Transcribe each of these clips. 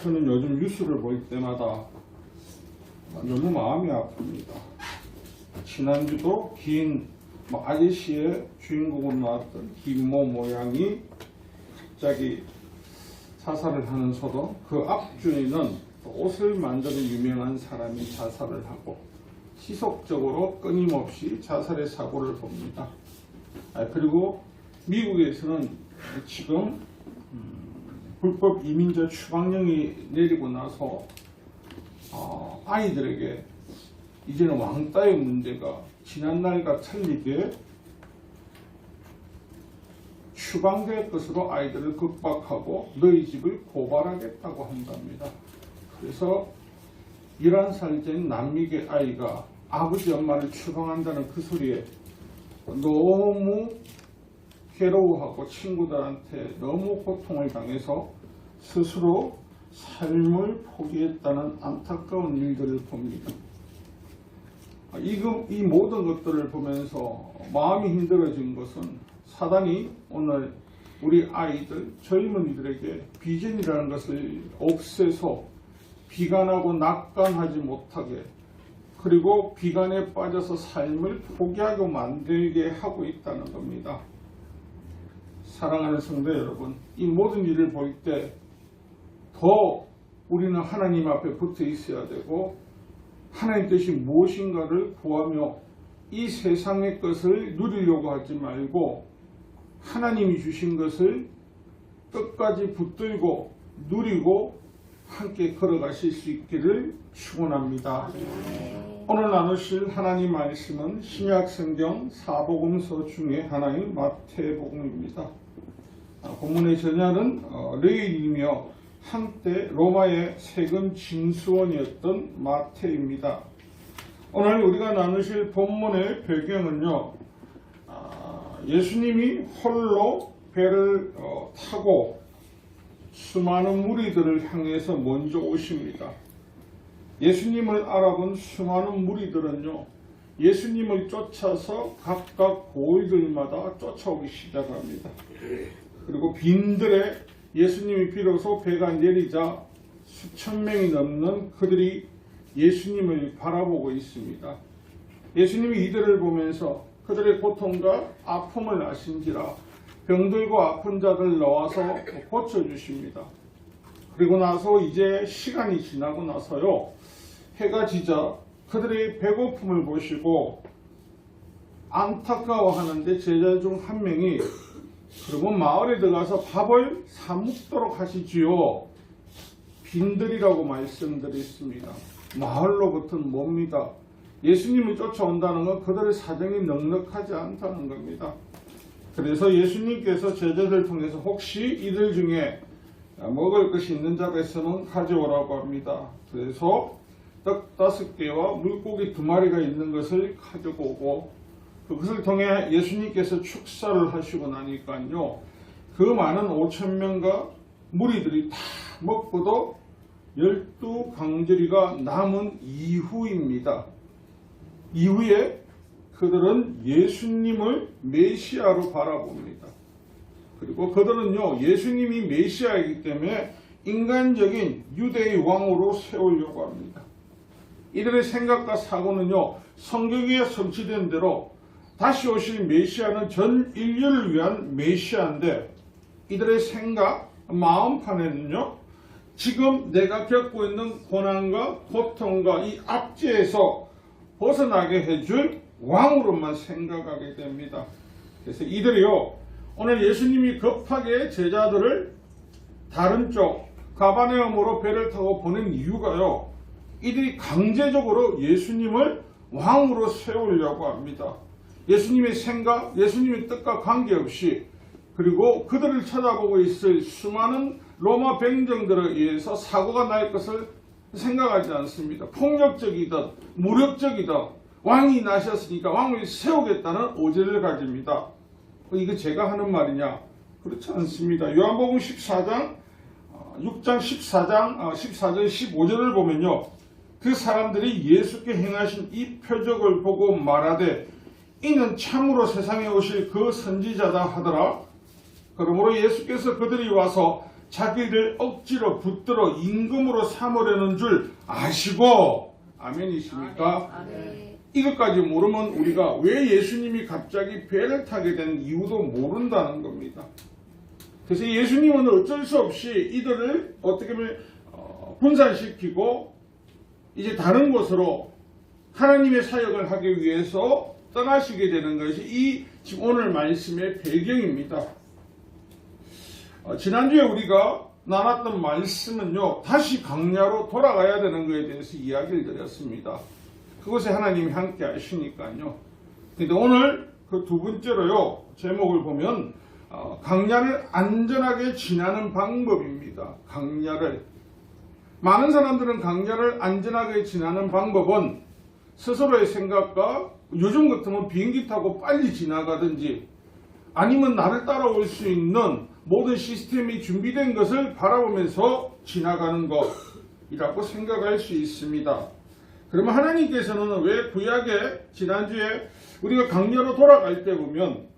저는 요즘 뉴스를 볼 때마다 너무 마음이 아픕니다. 지난주도 긴 아저씨의 주인공으로 나왔던 김모 모양이 갑자기 자살을 하면서도 그 앞주에는 옷을 만드는 유명한 사람이 자살을 하고 지속적으로 끊임없이 자살의 사고를 봅니다. 그리고 미국에서는 지금 불법 이민자 추방령이 내리고 나서 아이들에게 이제는 왕따의 문제가 지난날과 틀리게 추방될 것으로 아이들을 극박하고 너희 집을 고발하겠다고 한답니다. 그래서 11살 된 남미계 아이가 아버지 엄마를 추방한다는 그 소리에 너무 괴로워하고 친구들한테 너무 고통을 당해서 스스로 삶을 포기했다는 안타까운 일들을 봅니다. 이 모든 것들을 보면서 마음이 힘들어진 것은 사단이 오늘 우리 아이들, 젊은이들에게 비전이라는 것을 없애서 비관하고 낙관하지 못하게, 그리고 비관에 빠져서 삶을 포기하고 만들게 하고 있다는 겁니다. 사랑하는 성도 여러분, 이 모든 일을 볼 때 더 우리는 하나님 앞에 붙어 있어야 되고 하나님 뜻이 무엇인가를 구하며 이 세상의 것을 누리려고 하지 말고 하나님이 주신 것을 끝까지 붙들고 누리고 함께 걸어가실 수 있기를 축원합니다. 오늘 나누실 하나님 말씀은 신약성경 사복음서 중에 하나인 마태복음입니다. 본문의 저자는 레위인이며 한때 로마의 세금 징수원이었던 마태입니다. 오늘 우리가 나누실 본문의 배경은요, 예수님이 홀로 배를 타고 수많은 무리들을 향해서 먼저 오십니다. 예수님을 알아본 수많은 무리들은요, 예수님을 쫓아서 각각 고을들마다 쫓아오기 시작합니다. 그리고 빈들에 예수님이 비로소 배가 내리자 수천 명이 넘는 그들이 예수님을 바라보고 있습니다. 예수님이 이들을 보면서 그들의 고통과 아픔을 아신지라 병들고 아픈 자들 나와서 고쳐주십니다. 그리고 나서 이제 시간이 지나고 나서요, 해가 지자 그들의 배고픔을 보시고 안타까워하는데 제자 중 한 명이 그러면 마을에 들어가서 밥을 사 먹도록 하시지요. 빈들이라고 말씀드렸습니다. 마을로부터는 뭡니다. 예수님을 쫓아온다는 건 그들의 사정이 넉넉하지 않다는 겁니다. 그래서 예수님께서 제자들 통해서 혹시 이들 중에 먹을 것이 있는 자가 있으면 가져오라고 합니다. 그래서 떡 5개와 물고기 2마리가 있는 것을 가지고 오고, 그것을 통해 예수님께서 축사를 하시고 나니까요, 그 많은 5,000명과 무리들이 다 먹고도 12강제리가 남은 이후입니다. 이후에 그들은 예수님을 메시아로 바라봅니다. 그리고 그들은요, 예수님이 메시아이기 때문에 인간적인 유대의 왕으로 세우려고 합니다. 이들의 생각과 사고는요, 성경에 성취된 대로 다시 오실 메시아는 전 인류를 위한 메시아인데, 이들의 생각, 마음판에는요, 지금 내가 겪고 있는 고난과 고통과 이 압제에서 벗어나게 해줄 왕으로만 생각하게 됩니다. 그래서 이들이요, 오늘 예수님이 급하게 제자들을 다른 쪽 가바네움으로 배를 타고 보낸 이유가요, 이들이 강제적으로 예수님을 왕으로 세우려고 합니다. 예수님의 생각, 예수님의 뜻과 관계없이, 그리고 그들을 쳐다보고 있을 수많은 로마 병정들에 의해서 사고가 날 것을 생각하지 않습니다. 폭력적이든 무력적이든 왕이 나셨으니까 왕을 세우겠다는 오제를 가집니다. 이거 제가 하는 말이냐? 그렇지 않습니다. 요한복음 14장 6장 14장 14절 15절을 보면요, 그 사람들이 예수께 행하신 이 표적을 보고 말하되 이는 참으로 세상에 오실 그 선지자다 하더라. 그러므로 예수께서 그들이 와서 자기를 억지로 붙들어 임금으로 삼으려는 줄 아시고, 아멘이십니까? 이것까지 모르면 우리가 왜 예수님이 갑자기 배를 타게 된 이유도 모른다는 겁니다. 그래서 예수님은 어쩔 수 없이 이들을 어떻게 보면 분산시키고 이제 다른 곳으로 하나님의 사역을 하기 위해서 떠나시게 되는 것이 이 지금 오늘 말씀의 배경입니다. 지난주에 우리가 나눴던 말씀은요, 다시 광야로 돌아가야 되는 것에 대해서 이야기를 드렸습니다. 그것에 하나님이 함께 하시니까요. 근데 오늘 그 두 번째로요, 제목을 보면 광야를 안전하게 지나는 방법입니다. 광야를. 많은 사람들은 광야를 안전하게 지나는 방법은 스스로의 생각과 요즘 같으면 비행기 타고 빨리 지나가든지 아니면 나를 따라올 수 있는 모든 시스템이 준비된 것을 바라보면서 지나가는 것이라고 생각할 수 있습니다. 그러면 하나님께서는 왜 구약에 지난주에 우리가 광야로 돌아갈 때 보면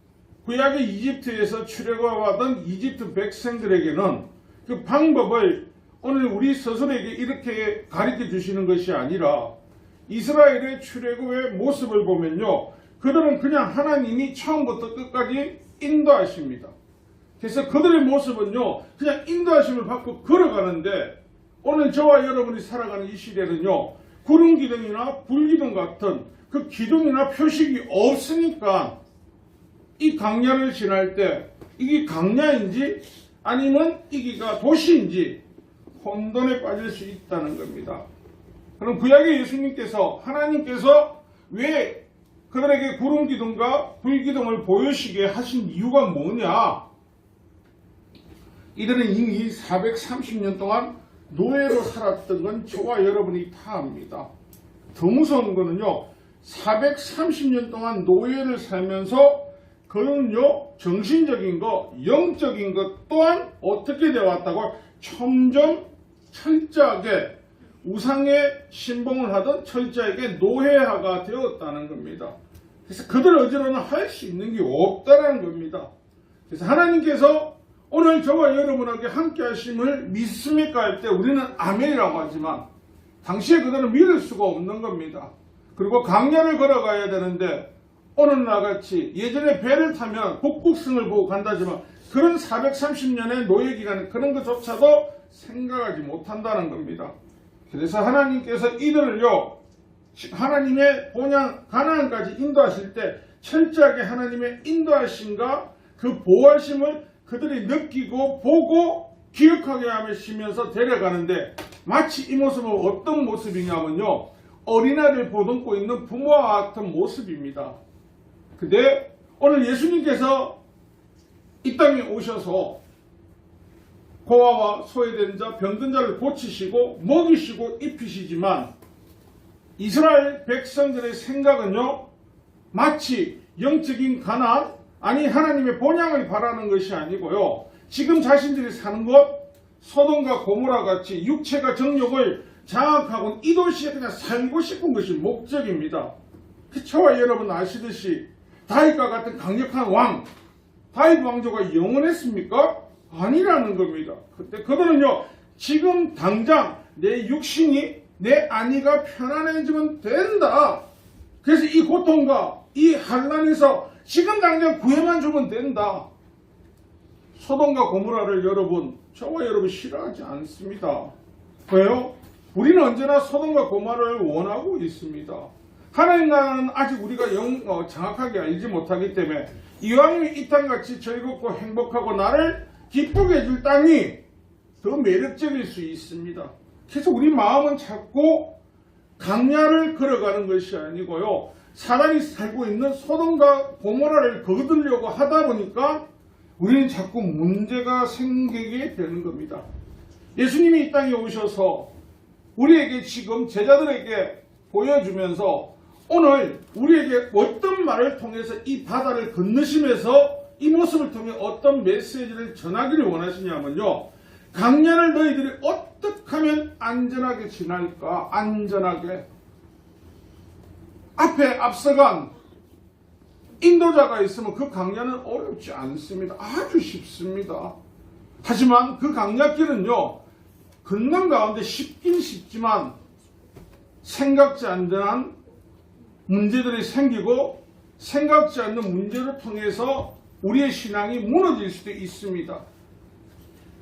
구약의 이집트에서 출애굽하던 이집트 백성들에게는 그 방법을 오늘 우리 스스로에게 이렇게 가르쳐 주시는 것이 아니라 이스라엘의 출애굽의 모습을 보면요, 그들은 그냥 하나님이 처음부터 끝까지 인도하십니다. 그래서 그들의 모습은요, 그냥 인도하심을 받고 걸어가는데 오늘 저와 여러분이 살아가는 이 시대는요, 구름 기둥이나 불 기둥 같은 그 기둥이나 표식이 없으니까 이 광야를 지날 때 이게 광야인지 아니면 이기가 도시인지 혼돈에 빠질 수 있다는 겁니다. 그럼 구약의 예수님께서 하나님께서 왜 그들에게 구름 기둥과 불 기둥을 보여시게 하신 이유가 뭐냐? 이들은 이미 430년 동안 노예로 살았던 건 저와 여러분이 다 압니다. 더 무서운 거는요, 430년 동안 노예를 살면서 그는요, 정신적인 것, 영적인 것 또한 어떻게 되어 왔다고? 점점 철저하게 우상의 신봉을 하던 철저하게 노예화가 되었다는 겁니다. 그래서 그들 어지로는 할 수 있는 게 없다는 겁니다. 그래서 하나님께서 오늘 저와 여러분에게 함께 하심을 믿습니까? 할 때 우리는 아멘이라고 하지만 당시에 그들은 믿을 수가 없는 겁니다. 그리고 광야를 걸어가야 되는데 오늘 나같이 예전에 배를 타면 북극성을 보고 간다지만 그런 430년의 노예 기간 그런 것조차도 생각하지 못한다는 겁니다. 그래서 하나님께서 이들을요, 하나님의 본향 가나안까지 인도하실 때 철저하게 하나님의 인도하심과 그 보호하심을 그들이 느끼고 보고 기억하게 하시면서 데려가는데 마치 이 모습은 어떤 모습이냐면요, 어린아이를 보듬고 있는 부모와 같은 모습입니다. 근데 오늘 예수님께서 이 땅에 오셔서 고아와 소외된 자, 병든 자를 고치시고 먹이시고 입히시지만 이스라엘 백성들의 생각은요, 마치 영적인 가나안, 아니 하나님의 본향을 바라는 것이 아니고요, 지금 자신들이 사는 것 소돔과 고모라 같이 육체가 정욕을 장악하고 이 도시에 그냥 살고 싶은 것이 목적입니다. 저와 여러분 아시듯이 다윗과 같은 강력한 왕, 다윗 왕조가 영원했습니까? 아니라는 겁니다. 그때 그들은요, 지금 당장 내 육신이 내 안위가 편안해지면 된다. 그래서 이 고통과 이 환난에서 지금 당장 구해만 주면 된다. 소돔과 고모라를 여러분, 저와 여러분 싫어하지 않습니다. 왜요? 우리는 언제나 소돔과 고모라를 원하고 있습니다. 하나님 나라는 아직 우리가 정확하게 알지 못하기 때문에 이왕이면 이 땅같이 즐겁고 행복하고 나를 기쁘게 해줄 땅이 더 매력적일 수 있습니다. 그래서 우리 마음은 자꾸 광야를 걸어가는 것이 아니고요, 사람이 살고 있는 소돔과 고모라를 거두려고 하다 보니까 우리는 자꾸 문제가 생기게 되는 겁니다. 예수님이 이 땅에 오셔서 우리에게 지금 제자들에게 보여주면서 오늘 우리에게 어떤 말을 통해서 이 바다를 건너시면서 이 모습을 통해 어떤 메시지를 전하기를 원하시냐면요, 광야를 너희들이 어떻게 하면 안전하게 지날까? 안전하게. 앞에 앞서간 인도자가 있으면 그 광야는 어렵지 않습니다. 아주 쉽습니다. 하지만 그 강약길은요, 걷는 가운데 쉽긴 쉽지만 생각지 않는 문제들이 생기고 생각지 않는 문제를 통해서 우리의 신앙이 무너질 수도 있습니다.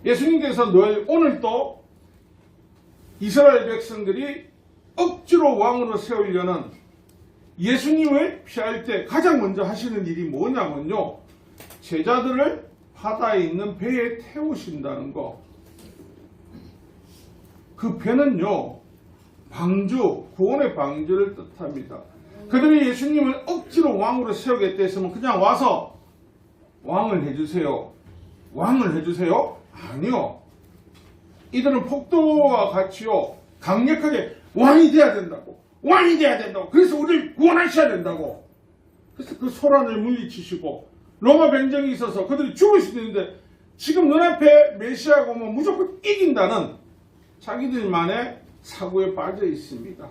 예수님께서 늘 오늘도 이스라엘 백성들이 억지로 왕으로 세우려는 예수님을 피할 때 가장 먼저 하시는 일이 뭐냐면요, 제자들을 바다에 있는 배에 태우신다는 거. 그 배는요, 방주, 구원의 방주를 뜻합니다. 그들이 예수님을 억지로 왕으로 세우겠다 했으면 그냥 와서 왕을 해주세요, 왕을 해주세요? 아니요. 이들은 폭도와 같이요, 강력하게 왕이 돼야 된다고, 왕이 돼야 된다고, 그래서 우리를 구원하셔야 된다고. 그래서 그 소란을 물리치시고 로마 병정이 있어서 그들이 죽을 수도 있는데 지금 눈앞에 메시아가 오면 무조건 이긴다는 자기들만의 사고에 빠져 있습니다.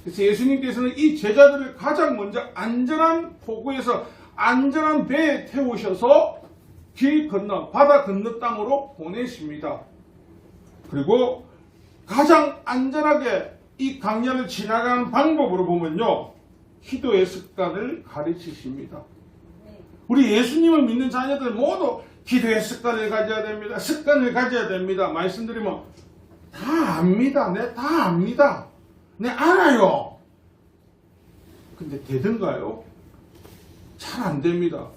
그래서 예수님께서는 이 제자들을 가장 먼저 안전한 포구에서 안전한 배에 태우셔서 길 건너, 바다 건너 땅으로 보내십니다. 그리고 가장 안전하게 이 강야를 지나가는 방법으로 보면요, 기도의 습관을 가르치십니다. 우리 예수님을 믿는 자녀들 모두 기도의 습관을 가져야 됩니다. 습관을 가져야 됩니다. 말씀드리면 다 압니다. 네, 다 압니다. 네, 알아요. 근데 되던가요? 잘 안 됩니다.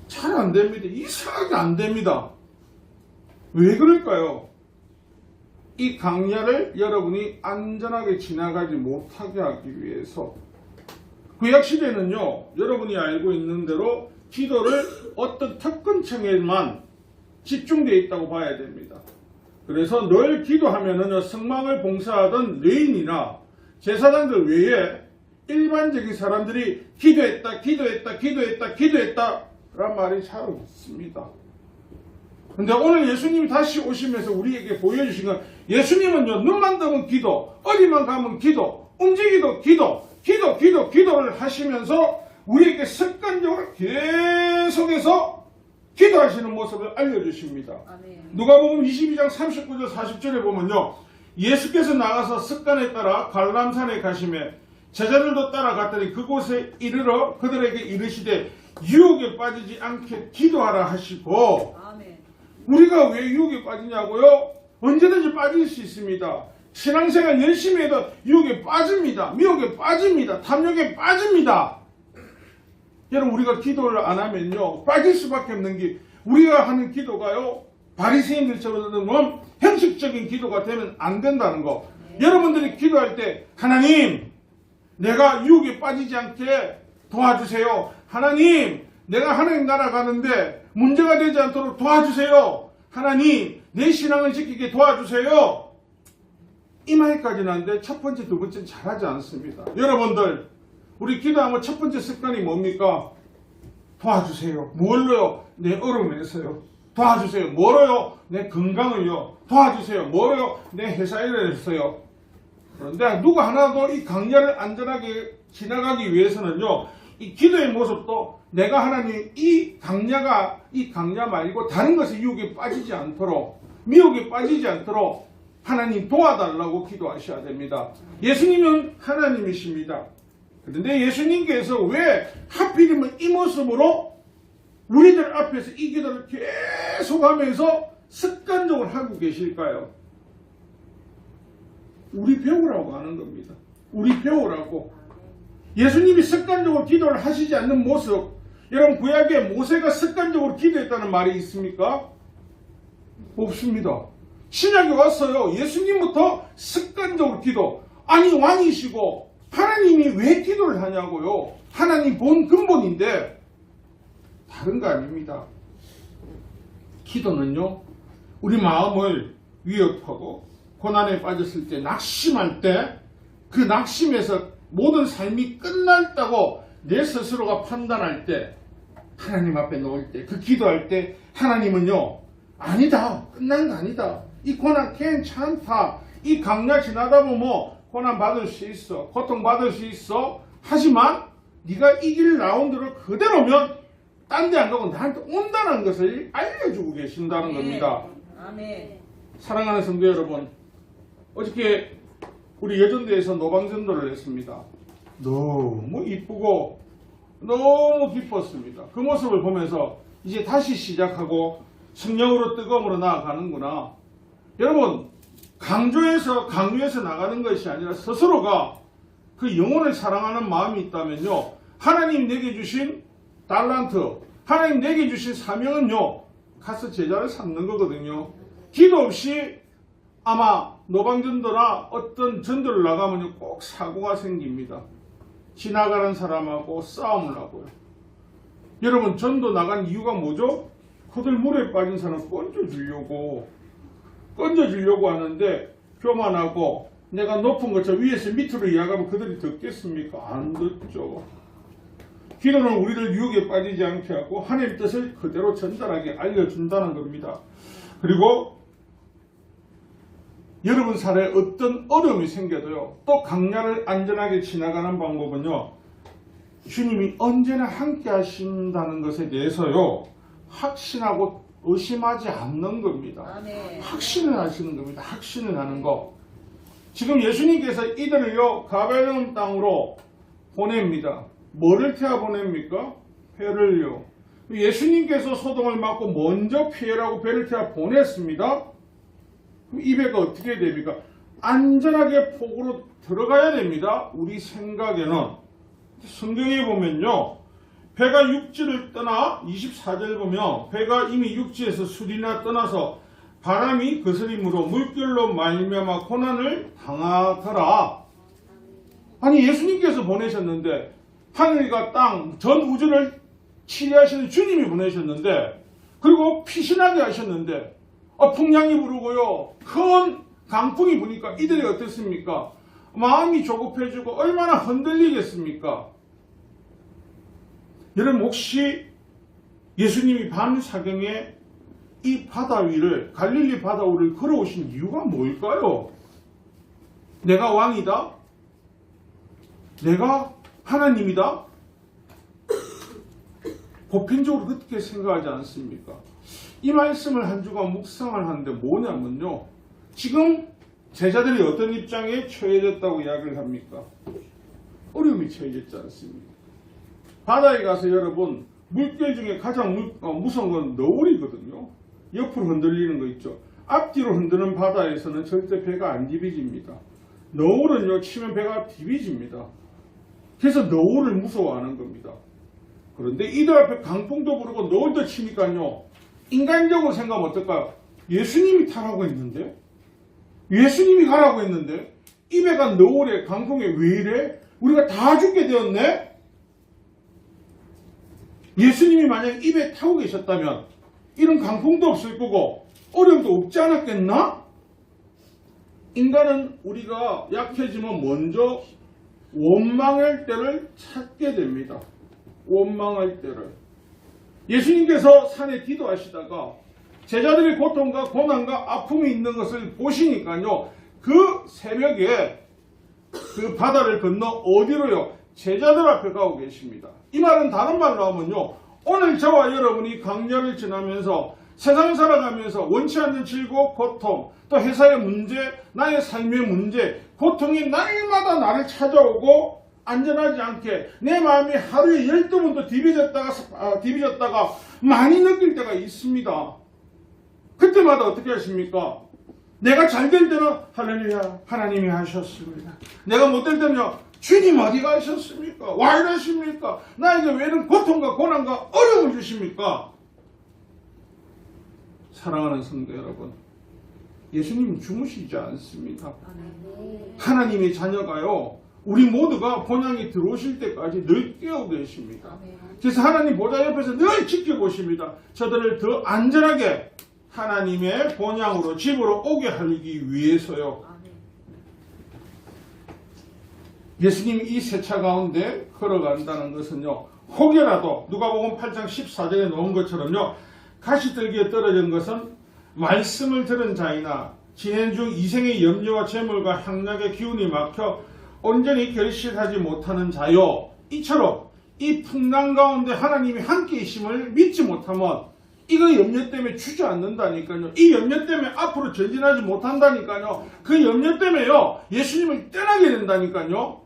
잘 안 됩니다. 이상하게 안 됩니다. 왜 그럴까요? 이 강야를 여러분이 안전하게 지나가지 못하게 하기 위해서. 구약시대는요, 여러분이 알고 있는 대로 기도를 어떤 특권층에만 집중되어 있다고 봐야 됩니다. 그래서 늘 기도하면은요, 성막을 봉사하던 레인이나 제사장들 외에 일반적인 사람들이 기도했다, 기도했다, 기도했다, 기도했다 라는 말이 잘 없습니다. 근데 오늘 예수님이 다시 오시면서 우리에게 보여주신 건, 예수님은요, 눈만 뜨면 기도, 어디만 가면 기도, 움직이도 기도, 기도를 하시면서 우리에게 습관적으로 계속해서 기도하시는 모습을 알려주십니다. 누가복음 22장 39절 40절에 보면요, 예수께서 나가서 습관에 따라 갈람산에 가시매 제자들도 따라갔더니 그곳에 이르러 그들에게 이르시되 유혹에 빠지지 않게 기도하라 하시고. 우리가 왜 유혹에 빠지냐고요? 언제든지 빠질 수 있습니다. 신앙생활 열심히 해도 유혹에 빠집니다. 미혹에 빠집니다. 탐욕에 빠집니다. 여러분, 우리가 기도를 안 하면요, 빠질 수밖에 없는 게, 우리가 하는 기도가요, 바리새인들처럼 형식적인 기도가 되면 안 된다는 거. 여러분들이 기도할 때, 하나님, 내가 유혹에 빠지지 않게 도와주세요. 하나님, 내가 하나님 나라 가는데 문제가 되지 않도록 도와주세요. 하나님, 내 신앙을 지키게 도와주세요. 이 말까지는 하는데 첫 번째, 두 번째는 잘하지 않습니다. 여러분들, 우리 기도하면 첫 번째 습관이 뭡니까? 도와주세요. 뭘로요? 내 어려움에서요. 도와주세요. 뭐로요? 내 건강을요. 도와주세요. 뭐로요? 내 회사 일에서요. 그런데 누가 하나도 이 강야를 안전하게 지나가기 위해서는요, 이 기도의 모습도 내가 하나님 이 강야 말고 다른 것에 유혹에 빠지지 않도록, 미혹에 빠지지 않도록 하나님 도와달라고 기도하셔야 됩니다. 예수님은 하나님이십니다. 그런데 예수님께서 왜 하필이면 이 모습으로 우리들 앞에서 이 기도를 계속하면서 습관적으로 하고 계실까요? 우리 배우라고 하는 겁니다. 우리 배우라고. 예수님이 습관적으로 기도를 하시지 않는 모습, 여러분, 구약에 모세가 습관적으로 기도했다는 말이 있습니까? 없습니다. 신약에 왔어요. 예수님부터 습관적으로 기도. 아니, 왕이시고 하나님이 왜 기도를 하냐고요. 하나님 본 근본인데 다른 거 아닙니다. 기도는요, 우리 마음을 위협하고 고난에 빠졌을 때, 낙심할 때, 그 낙심에서 모든 삶이 끝났다고 내 스스로가 판단할 때, 하나님 앞에 놓을 때, 그 기도할 때 하나님은요, 아니다, 끝난 거 아니다, 이 고난 괜찮다, 이 강야 지나다 보면 고난 받을 수 있어, 고통 받을 수 있어, 하지만 네가 이길 라운드를 그대로면 딴 데 안 가고 나한테 온다는 것을 알려주고 계신다는 겁니다. 아멘. 사랑하는 성도 여러분, 어저께 우리 여전대에서 노방전도를 했습니다. 너무 이쁘고 너무 기뻤습니다. 그 모습을 보면서 이제 다시 시작하고 성령으로 뜨거움으로 나아가는구나. 여러분, 강요해서 나가는 것이 아니라 스스로가 그 영혼을 사랑하는 마음이 있다면요, 하나님 내게 주신 달란트, 하나님 내게 주신 사명은요, 가서 제자를 삼는 거거든요. 기도 없이 아마 노방전도나 어떤 전도를 나가면 꼭 사고가 생깁니다. 지나가는 사람하고 싸움을 하고요. 여러분, 전도 나간 이유가 뭐죠? 그들 물에 빠진 사람 건져주려고 하는데, 교만하고 내가 높은 것처럼 위에서 밑으로 이야기하면 그들이 듣겠습니까? 안 듣죠. 기도는 우리를 유혹에 빠지지 않게 하고 하나님의 뜻을 그대로 전달하게 알려준다는 겁니다. 그리고 여러분 사례에 어떤 어려움이 생겨도요, 또 강야를 안전하게 지나가는 방법은요, 주님이 언제나 함께 하신다는 것에 대해서요, 확신하고 의심하지 않는 겁니다. 아멘. 확신을 하시는 겁니다. 확신을 하는 거. 지금 예수님께서 이들을요, 가버나움 땅으로 보냅니다. 뭐를 태워 보냅니까? 회를요. 예수님께서 소동을 맡고 먼저 피해라고 배를 태워 보냈습니다. 이 배가 어떻게 됩니까? 안전하게 폭으로 들어가야 됩니다. 우리 생각에는. 성경에 보면요, 배가 육지를 떠나 24절 보면 배가 이미 육지에서 수리나 떠나서 바람이 거스림으로 물결로 말미암아 고난을 당하더라. 아니, 예수님께서 보내셨는데, 하늘과 땅, 전 우주를 치리하시는 주님이 보내셨는데, 그리고 피신하게 하셨는데, 풍랑이 부르고요, 큰 강풍이 부니까 이들이 어떻습니까? 마음이 조급해지고 얼마나 흔들리겠습니까? 여러분, 혹시 예수님이 밤사경에 이 바다 위를, 갈릴리 바다 위를 걸어오신 이유가 뭘까요? 내가 왕이다? 내가 하나님이다? 보편적으로 그렇게 생각하지 않습니까? 이 말씀을 한 주간 묵상을 하는데 뭐냐면요, 지금 제자들이 어떤 입장에 처해졌다고 이야기를 합니까? 어려움이 처해졌지 않습니까? 바다에 가서 여러분, 물결 중에 가장 무서운 건 너울이거든요. 옆으로 흔들리는 거 있죠. 앞뒤로 흔드는 바다에서는 절대 배가 안 디비집니다. 너울은요, 치면 배가 디비집니다. 그래서 너울을 무서워하는 겁니다. 그런데 이들 앞에 강풍도 부르고 너울도 치니까요, 인간적으로 생각하면 어떨까요? 예수님이 타라고 했는데, 예수님이 가라고 했는데, 이 배가 너울에, 강풍에 왜 이래? 우리가 다 죽게 되었네? 예수님이 만약 이 배 타고 계셨다면 이런 강풍도 없을 거고 어려움도 없지 않았겠나? 인간은 우리가 약해지면 먼저 원망할 때를 찾게 됩니다. 원망할 때를. 예수님께서 산에 기도하시다가 제자들의 고통과 고난과 아픔이 있는 것을 보시니까요, 그 새벽에 그 바다를 건너 어디로요? 제자들 앞에 가고 계십니다. 이 말은 다른 말로 하면요, 오늘 저와 여러분이 강야를 지나면서 세상을 살아가면서 원치 않는 질곡, 고통, 또 회사의 문제, 나의 삶의 문제, 고통이 날마다 나를 찾아오고 안전하지 않게 내 마음이 하루에 12번도 디비졌다가 많이 느낄 때가 있습니다. 그때마다 어떻게 하십니까? 내가 잘 될 때는 할렐루야, 하나님이 하셨습니다. 내가 못 될 때는요, 주님 어디 가셨습니까? 왜 이러십니까? 나에게 왜 이런 고통과 고난과 어려움을 주십니까? 사랑하는 성도 여러분, 예수님은 주무시지 않습니다. 하나님의 자녀가요, 우리 모두가 본향에 들어오실 때까지 늘 깨우고 계십니다. 그래서 하나님 보좌 옆에서 늘 지켜보십니다. 저들을 더 안전하게 하나님의 본향으로 집으로 오게 하기 위해서요. 예수님이 이 세차 가운데 걸어간다는 것은요, 혹여라도 누가복음 8장 14절에 놓은 것처럼요, 가시떨기에 떨어진 것은 말씀을 들은 자이나 진행 중 이생의 염려와 재물과 향락의 기운이 막혀 온전히 결실하지 못하는 자요, 이처럼 이 풍랑 가운데 하나님이 함께 계심을 믿지 못하면 이거 염려 때문에 주저앉는다니까요. 이 염려 때문에 앞으로 전진하지 못한다니까요. 그 염려 때문에요. 예수님을 떠나게 된다니까요.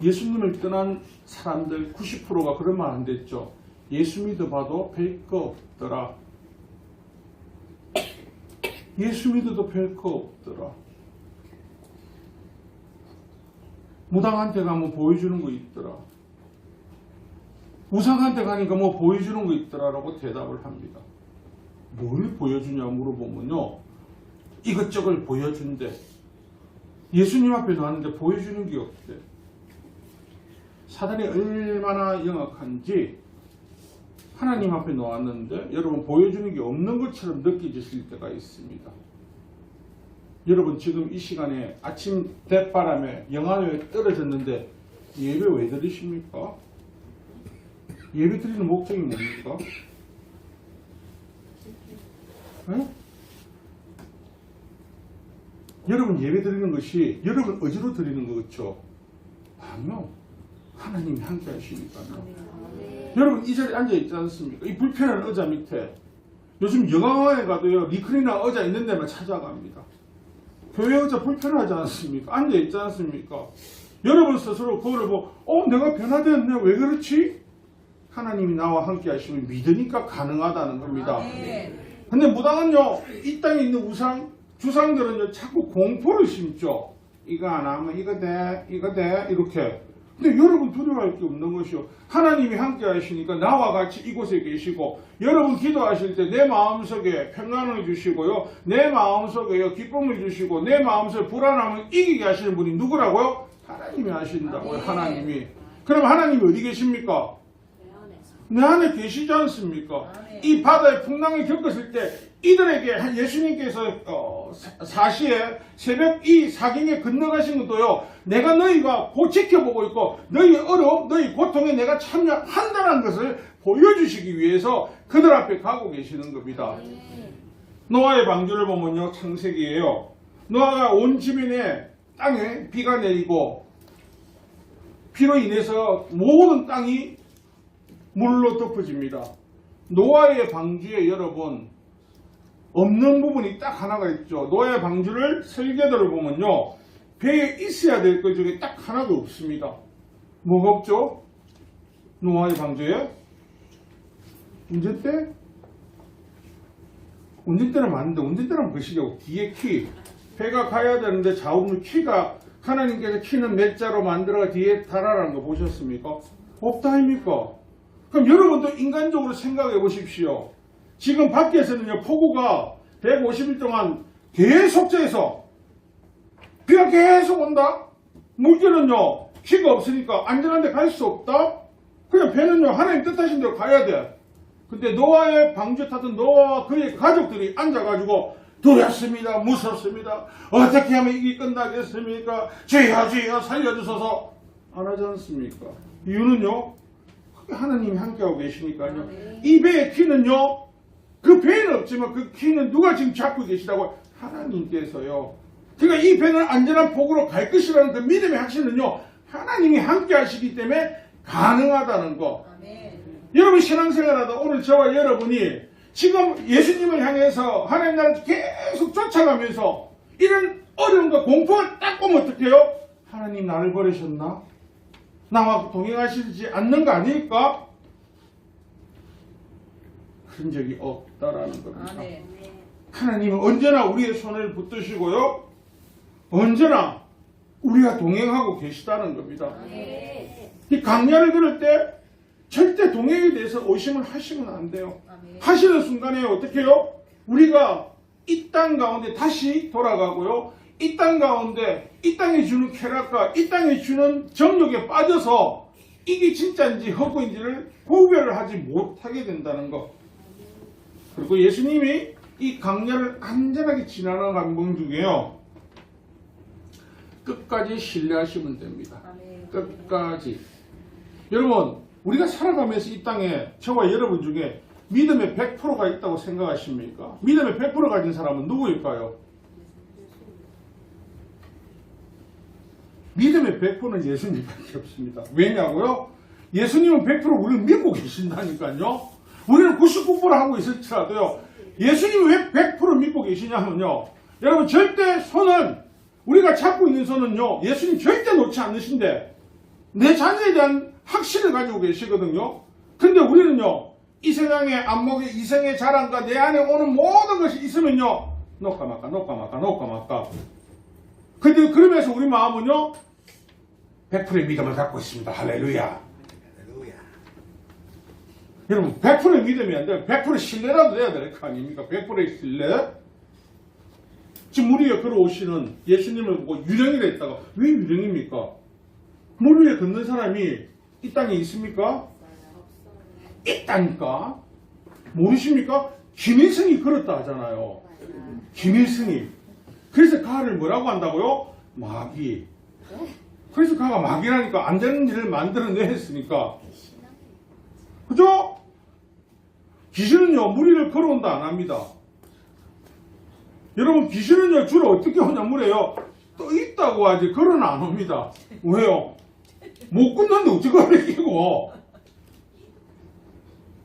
예수님을 떠난 사람들 90%가 그런 말 안 됐죠. 예수 믿어봐도 별 거 없더라. 예수 믿어도 별 거 없더라. 무당한테 가면 보여주는 거 있더라. 우상한테 가니까 뭐 보여주는 거 있더라라고 대답을 합니다. 뭘 보여주냐 물어보면요. 이것저것 보여준대. 예수님 앞에 나왔는데 보여주는 게 없대. 사단이 얼마나 영악한지 하나님 앞에 놓았는데 여러분 보여주는 게 없는 것처럼 느껴지실 때가 있습니다. 여러분 지금 이 시간에 아침 대바람에 영하에 떨어졌는데 예배 왜 드리십니까? 예배 드리는 목적이 뭡니까? 네? 여러분 예배 드리는 것이 여러분 의지로 드리는 거겠죠? 아니요. 하나님이 함께 하시니까요. 여러분 이 자리에 앉아있지 않습니까? 이 불편한 의자 밑에 요즘 영화관에 가도요 리클리너 의자 있는 데만 찾아갑니다. 교회 의자 불편하지 않습니까? 앉아있지 않습니까? 여러분 스스로 그거를 내가 변화되었네. 왜 그렇지? 하나님이 나와 함께 하시면 믿으니까 가능하다는 겁니다. 근데 무당은요 이 땅에 있는 주상들은요 자꾸 공포를 심죠. 이거 안 하면 이거 돼 이렇게. 근데 여러분 두려워할 게 없는 것이요. 하나님이 함께 하시니까 나와 같이 이곳에 계시고 여러분 기도하실 때 내 마음속에 평안을 주시고요. 내 마음속에 기쁨을 주시고 내 마음속에 불안함을 이기게 하시는 분이 누구라고요? 하나님이 하신다고요. 하나님이. 그럼 하나님이 어디 계십니까? 내 안에 계시지 않습니까? 이 바다의 풍랑을 겪었을 때 이들에게 예수님께서 사시에 새벽 이 사경에 건너가신 것도요. 내가 너희가 곧 지켜보고 있고 너희의 어려움, 너희 고통에 내가 참여한다는 것을 보여주시기 위해서 그들 앞에 가고 계시는 겁니다. 노아의 방주를 보면요. 창세기예요. 노아가 온 주변에 땅에 비가 내리고 비로 인해서 모든 땅이 물로 덮어집니다. 노아의 방주에 여러분 없는 부분이 딱 하나가 있죠. 노아의 방주를 설계도를 보면요. 배에 있어야 될 것 중에 딱 하나도 없습니다. 뭐가 없죠? 노아의 방주에? 운전대? 운전대는 맞는데 운전대는 것이죠. 뒤에 키. 배가 가야 되는데 좌우로 키가 하나님께서 키는 몇 자로 만들어가 뒤에 달아라는 거 보셨습니까? 없다 아닙니까? 그럼 여러분도 인간적으로 생각해 보십시오. 지금 밖에서는요, 폭우가 150일 동안 계속해서 비가 계속 온다? 물결은요, 키가 없으니까 안전한 데 갈 수 없다? 그냥 배는요, 하나님 뜻하신 대로 가야 돼. 근데 노아의 방주 타던 노아와 그의 가족들이 앉아가지고 두렵습니다. 무섭습니다. 어떻게 하면 이게 끝나겠습니까? 주여 살려주소서 안 하지 않습니까? 이유는요, 하나님이 함께하고 계시니까요. 이 배의 키는요, 그 배는 없지만 그 키는 누가 지금 잡고 계시다고? 하나님께서요. 그러니까 이 배는 안전한 폭으로 갈 것이라는 그 믿음의 확신은요, 하나님이 함께 하시기 때문에 가능하다는 거. 여러분 신앙생활하다 오늘 저와 여러분이 지금 예수님을 향해서 하나님 나라를 계속 쫓아가면서 이런 어려움과 공포가 딱 오면 어떡해요? 하나님 나를 버리셨나? 나와 동행하시지 않는 거 아닐까? 그런 적이 없다라는 겁니다. 하나님은 언제나 우리의 손을 붙드시고요. 언제나 우리가 동행하고 계시다는 겁니다. 이 강야를 걸을 때 절대 동행에 대해서 의심을 하시면 안 돼요. 하시는 순간에 어떻게 해요? 우리가 이 땅 가운데 다시 돌아가고요. 이 땅 가운데 이 땅에 주는 쾌락과 이 땅에 주는 정욕에 빠져서 이게 진짜인지 허구인지를 구별을 하지 못하게 된다는 것. 그리고 예수님이 이 강야를 안전하게 지나는 방법 중에요. 끝까지 신뢰하시면 됩니다. 끝까지. 여러분, 우리가 살아가면서 이 땅에 저와 여러분 중에 믿음의 100%가 있다고 생각하십니까? 믿음의 100% 가진 사람은 누구일까요? 믿음의 100%는 예수님밖에 없습니다. 왜냐고요? 예수님은 100% 우리를 믿고 계신다니까요. 우리는 99% 하고 있을지라도요. 예수님이 왜 100% 믿고 계시냐면요. 여러분 절대 손은 우리가 잡고 있는 손은요. 예수님 절대 놓지 않으신데 내 자녀에 대한 확신을 가지고 계시거든요. 근데 우리는요. 이 세상의 안목의 이생의 자랑과 내 안에 오는 모든 것이 있으면요. 놓까 말까. 근데 그러면서 우리 마음은요. 100%의 믿음을 갖고 있습니다. 할렐루야. 여러분 100%의 믿음이 안 돼요. 100% 신뢰라도 돼야 될 거 아닙니까? 100%의 신뢰. 지금 물 위에 걸어오시는 예수님을 보고 유령이라 했다가 왜 유령입니까? 물 위에 걷는 사람이 이 땅에 있습니까? 있다니까. 모르십니까? 김일성이 걸었다 하잖아요. 김일성이. 그래서 가를 뭐라고 한다고요? 마귀. 그래서 가가 마귀라니까 안 되는 일을 만들어냈으니까. 그죠? 귀신은요, 물 위를 걸어온다 안 합니다. 여러분, 귀신은요, 주로 어떻게 오냐 물에요. 떠 있다고 하지, 걸어는 안 옵니다. 왜요? 못 끊는데 어찌 걸어이기고.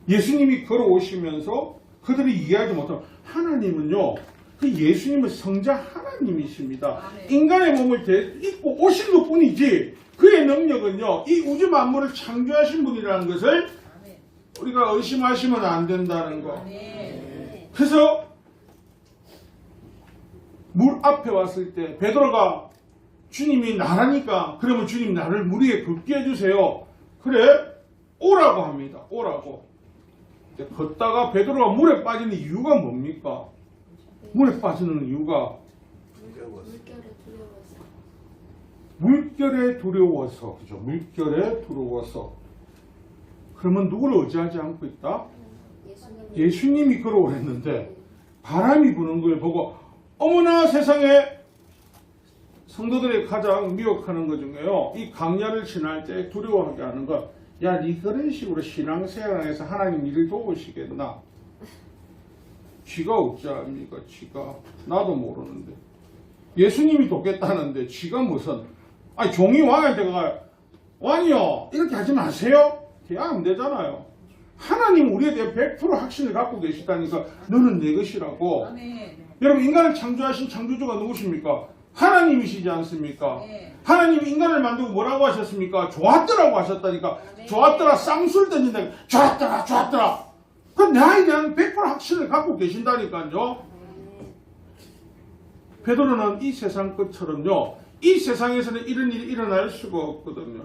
예수님이 걸어오시면서 그들이 이해하지 못하면, 하나님은요, 그 예수님은 성자 하나님이십니다. 인간의 몸을 입고 오신 것 뿐이지, 그의 능력은요, 이 우주 만물을 창조하신 분이라는 것을 우리가 의심하시면 안 된다는 거. 그래서 물 앞에 왔을 때 베드로가 주님이 나라니까 그러면 주님 나를 물 위에 걷게 해주세요. 그래 오라고 합니다. 오라고. 걷다가 베드로가 물에 빠지는 이유가 뭡니까? 물에 빠지는 이유가 물결에 두려워서. 그죠? 물결에 두려워서. 그러면 누구를 의지하지 않고 있다? 예수님이 걸어오랬는데 바람이 부는 걸 보고 어머나 세상에 성도들이 가장 미혹하는 것 중에요. 이 강야를 지날 때 두려워하게 하는 것. 야, 니 그런 식으로 신앙생활에서 하나님 일을 도우시겠나? 쥐가 어찌합니까? 쥐가. 나도 모르는데. 예수님이 돕겠다는데 쥐가 무슨. 아니 종이 왕한테 가 왕이요 이렇게 하지 마세요. 안 되잖아요. 하나님 우리에 대해 100% 확신을 갖고 계시다니까 너는 내 것이라고. 여러분 인간을 창조하신 창조주가 누구십니까? 하나님이시지 않습니까? 하나님이 인간을 만들고 뭐라고 하셨습니까? 좋았더라고 하셨다니까. 좋았더라 쌍술 던진다. 좋았더라. 그럼 나에 대한 100% 확신을 갖고 계신다니까요. 베드로는 이 세상 것처럼요. 이 세상에서는 이런 일이 일어날 수가 없거든요.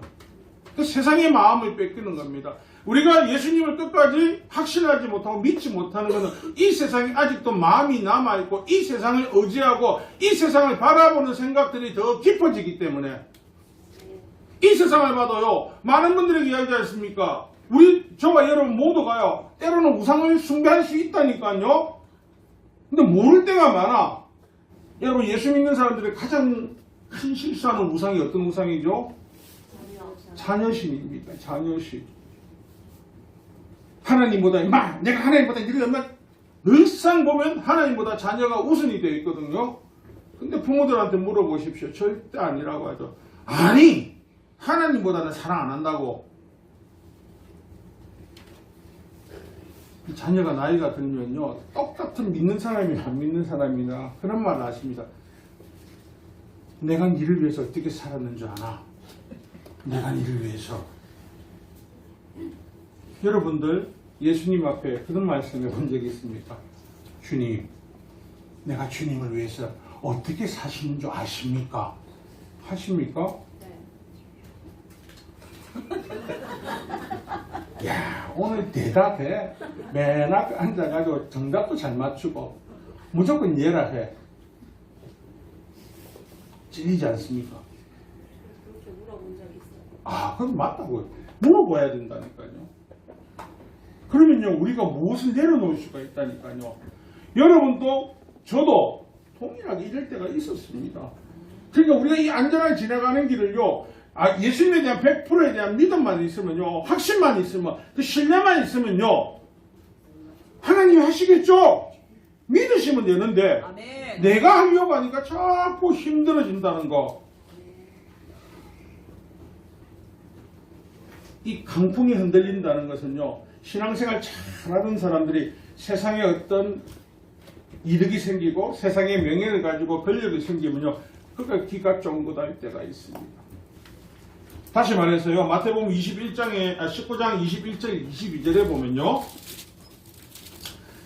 그 세상의 마음을 뺏기는 겁니다. 우리가 예수님을 끝까지 확신하지 못하고 믿지 못하는 것은 이 세상에 아직도 마음이 남아있고 이 세상을 의지하고 이 세상을 바라보는 생각들이 더 깊어지기 때문에 이 세상을 봐도요. 많은 분들에게 이야기하지 않습니까? 저와 여러분 모두가요. 때로는 우상을 숭배할 수 있다니까요. 근데 모를 때가 많아. 여러분 예수 믿는 사람들의 가장 큰 실수하는 우상이 어떤 우상이죠? 자녀신입니다. 자녀신. 하나님보다 내가 하나님보다 이러면 늘상 보면 하나님보다 자녀가 우선이 되어 있거든요. 근데 부모들한테 물어보십시오. 절대 아니라고 하죠. 아니 하나님보다는 사랑 안 한다고. 자녀가 나이가 들면요 똑같은 믿는 사람이나 안 믿는 사람이나 그런 말 하십니다. 내가 니를 위해서 어떻게 살았는 줄 아나? 내가 니를 위해서. 여러분들 예수님 앞에 그런 말씀해 본 적이 있습니까? 주님, 내가 주님을 위해서 어떻게 사시는 줄 아십니까? 하십니까? 네. 야, 오늘 대답해. 맨 앞에 앉아가지고 정답도 잘 맞추고 무조건 예라 해. 찔리지 않습니까? 그렇게 물어본 적이 있어요. 아, 그럼 맞다고요. 물어봐야 된다니까요. 그러면요, 우리가 무엇을 내려놓을 수가 있다니까요. 여러분도, 저도 동일하게 이럴 때가 있었습니다. 그러니까 우리가 이 안전하게 지나가는 길을요, 예수님에 대한 100%에 대한 믿음만 있으면요, 확신만 있으면, 그 신뢰만 있으면요, 하나님이 하시겠죠? 믿으시면 되는데, 아멘. 내가 하려고 하니까 자꾸 힘들어진다는 거. 이 강풍이 흔들린다는 것은요, 신앙생활 잘하는 사람들이 세상에 어떤 이득이 생기고 세상에 명예를 가지고 권력이 생기면요, 그가 기가 쫑긋할 때가 있습니다. 다시 말해서요, 마태복음 19장 21절 22절에 보면요,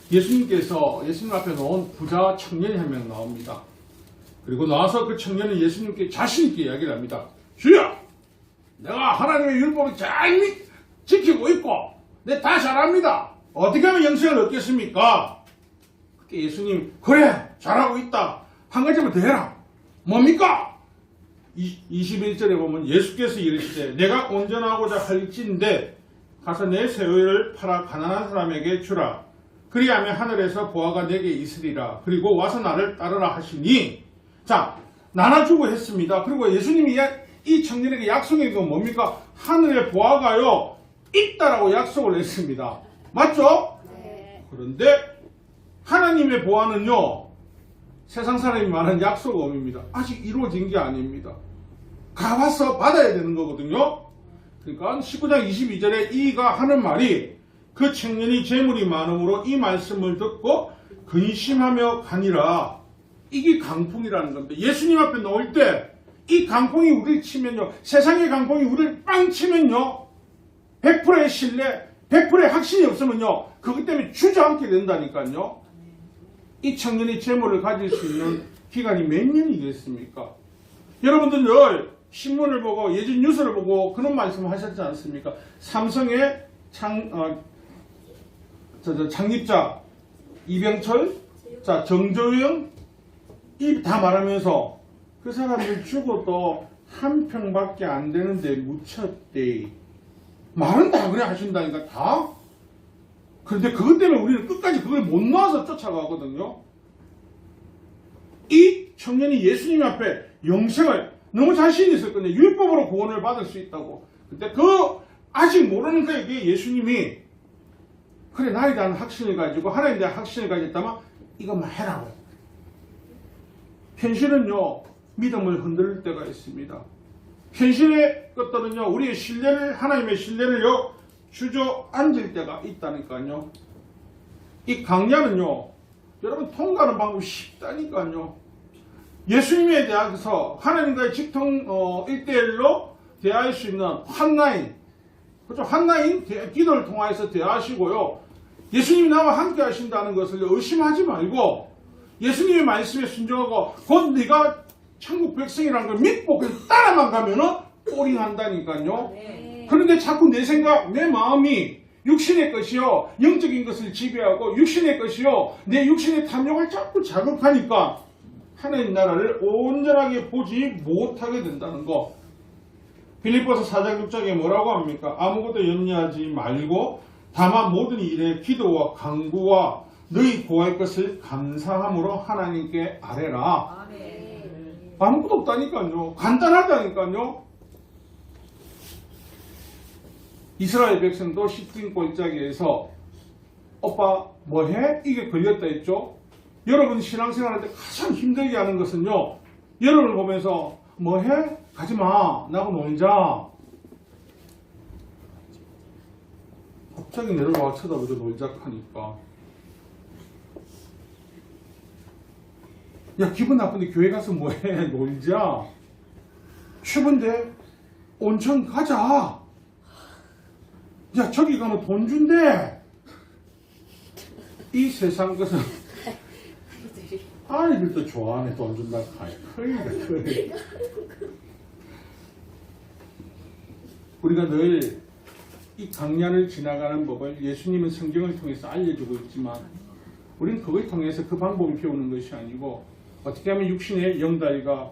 예수님께서 예수님 앞에 놓은 부자 청년이 한 명 나옵니다. 그리고 나와서 그 청년은 예수님께 자신있게 이야기를 합니다. 주여! 내가 하나님의 율법을 잘 지키고 있고 내 다 잘합니다. 어떻게 하면 영생을 얻겠습니까? 그때 예수님, 그래 잘하고 있다. 한 가지만 더 해라. 뭡니까? 21절에 보면 예수께서 이르시되 내가 온전하고자 할진대 가서 내 소유를 팔아 가난한 사람에게 주라. 그리하면 하늘에서 보화가 내게 있으리라. 그리고 와서 나를 따르라 하시니, 자, 나눠주고 했습니다. 그리고 예수님이 이 청년에게 약속한 건 뭡니까? 하늘의 보화가요 있다라고 약속을 했습니다. 맞죠? 네. 그런데 하나님의 보화는요, 세상 사람이 말하는 약속음입니다. 아직 이루어진 게 아닙니다. 가봐서 받아야 되는 거거든요. 그러니까 19장 22절에 이가 하는 말이, 그 청년이 재물이 많음으로 이 말씀을 듣고 근심하며 가니라. 이게 강풍이라는 겁니다. 예수님 앞에 놓을 때 이 강풍이 우리를 치면요, 세상의 강풍이 우리를 빵 치면요, 100%의 신뢰, 100%의 확신이 없으면요, 그것 때문에 주저앉게 된다니까요. 이 청년이 재물을 가질 수 있는 기간이 몇 년이겠습니까? 여러분들 늘 신문을 보고 예전 뉴스를 보고 그런 말씀을 하셨지 않습니까? 삼성의 창립자 이병철, 자 정조영, 이 다 말하면서 그 사람들 죽어도 한 평밖에 안 되는데 묻혔대. 말은 다 그래 하신다니까, 다. 그런데 그것 때문에 우리는 끝까지 그걸 못 놔서 쫓아가거든요. 이 청년이 예수님 앞에 영생을 너무 자신 있을 건데, 율법으로 구원을 받을 수 있다고. 근데 그 아직 모르는 그에게 예수님이, 그래 나에 대한 확신을 가지고 하나님에 대한 확신을 가졌다면 이것만 해라고. 현실은요, 믿음을 흔들 때가 있습니다. 현실의 것들은요, 우리의 신뢰를, 하나님의 신뢰를요, 주저앉을 때가 있다니까요. 이 강야는요, 여러분 통과하는 방법이 쉽다니까요. 예수님에 대해서 하나님과의 직통 1대1로 대화할 수 있는 핫라인, 그렇죠? 핫라인 기도를 통해서 대화하시고요. 예수님이 나와 함께 하신다는 것을 의심하지 말고 예수님의 말씀에 순종하고 곧 네가 천국 백성이라는 걸 믿고 그냥 따라만 가면은 꼬링한다니까요. 네. 그런데 자꾸 내 생각, 내 마음이 육신의 것이요, 영적인 것을 지배하고 육신의 것이요, 내 육신의 탐욕을 자꾸 자극하니까 하나님 나라를 온전하게 보지 못하게 된다는 거. 빌립보서 4장 6장에 뭐라고 합니까? 아무것도 염려하지 말고 다만 모든 일에 기도와 간구와 너희 구할 것을 감사함으로 하나님께 아뢰라. 아무것도 없다니까요. 간단하다니까요. 이스라엘 백성도 시딤 골짜기에서 오빠 뭐해? 이게 걸렸다 했죠. 여러분 신앙생활할 때 가장 힘들게 하는 것은요, 여러분을 보면서 뭐해? 가지마, 나하고 놀자. 갑자기 내려와 쳐다보고 놀자 하니까, 야 기분 나쁜데 교회 가서 뭐해? 놀자. 추운데 온천 가자. 야 저기 가면 돈 준대. 이 세상 것은 아이들도 좋아하네. 돈 준다 하니 그러니까 우리가 늘 이 강야를 지나가는 법을 예수님은 성경을 통해서 알려주고 있지만 우리는 그걸 통해서 그 방법을 배우는 것이 아니고 어떻게 하면 육신의 영달과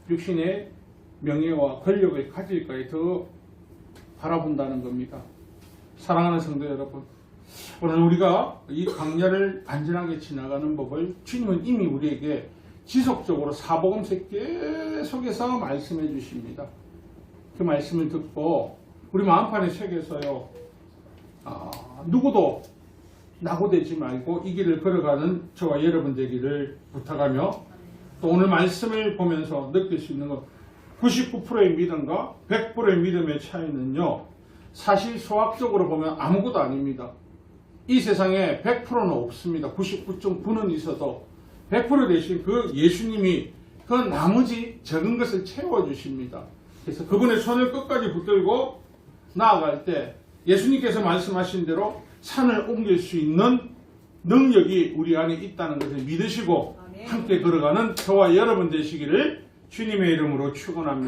육신의 명예와 권력을 가질까에 더 바라본다는 겁니다. 사랑하는 성도 여러분, 오늘 우리가 이 강야를 안전하게 지나가는 법을 주님은 이미 우리에게 지속적으로 사복음서 계속해서 말씀해 주십니다. 그 말씀을 듣고 우리 마음판에 새겨서요, 누구도 낙오되지 말고 이 길을 걸어가는 저와 여러분 되기를 부탁하며, 또 오늘 말씀을 보면서 느낄 수 있는 것, 99%의 믿음과 100%의 믿음의 차이는요, 사실 수학적으로 보면 아무것도 아닙니다. 이 세상에 100%는 없습니다. 99.9는 있어도 100% 대신 그 예수님이 그 나머지 적은 것을 채워주십니다. 그래서 그분의 손을 끝까지 붙들고 나아갈 때 예수님께서 말씀하신 대로 산을 옮길 수 있는 능력이 우리 안에 있다는 것을 믿으시고 아멘. 함께 걸어가는 저와 여러분 되시기를 주님의 이름으로 축원합니다.